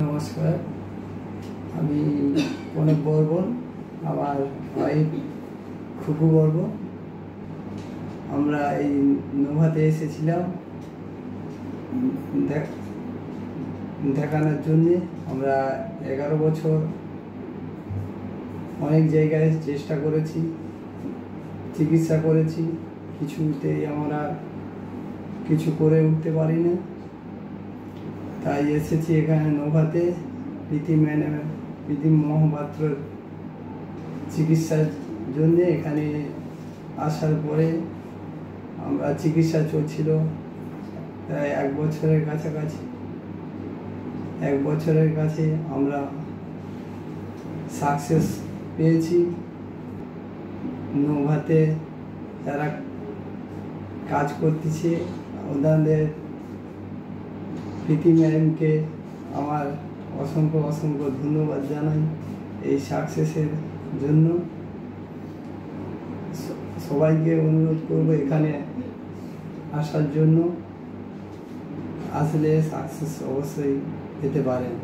নমস্কার, আমি প্রণব বর্মন, আমার ওয়াইফ খুকু বর্মন। আমরা এই নোভাতে এসেছিলাম দেখানোর জন্যে। আমরা 11 বছর অনেক জায়গায় চেষ্টা করেছি, চিকিৎসা করেছি, কিছুতেই আমরা কিছু করে উঠতে পারি না। তাই এসেছি এখানে নোভাতে প্রীতি মহাপাত্রর চিকিৎসার জন্যে। এখানে আসার পরে আমরা চিকিৎসা চলছিল প্রায় 1 বছরের কাছাকাছি। 1 বছরের কাছে আমরা সাকসেস পেয়েছি। নোভাতে যারা কাজ করতেছে ওনাদের প্রীতি ম্যাডামকে আমার অসংখ্য ধন্যবাদ জানাই এই সাকসেসের জন্য। সবাইকে অনুরোধ করব এখানে আসার জন্য, আসলে সাকসেস অবশ্যই পেতে পারেন।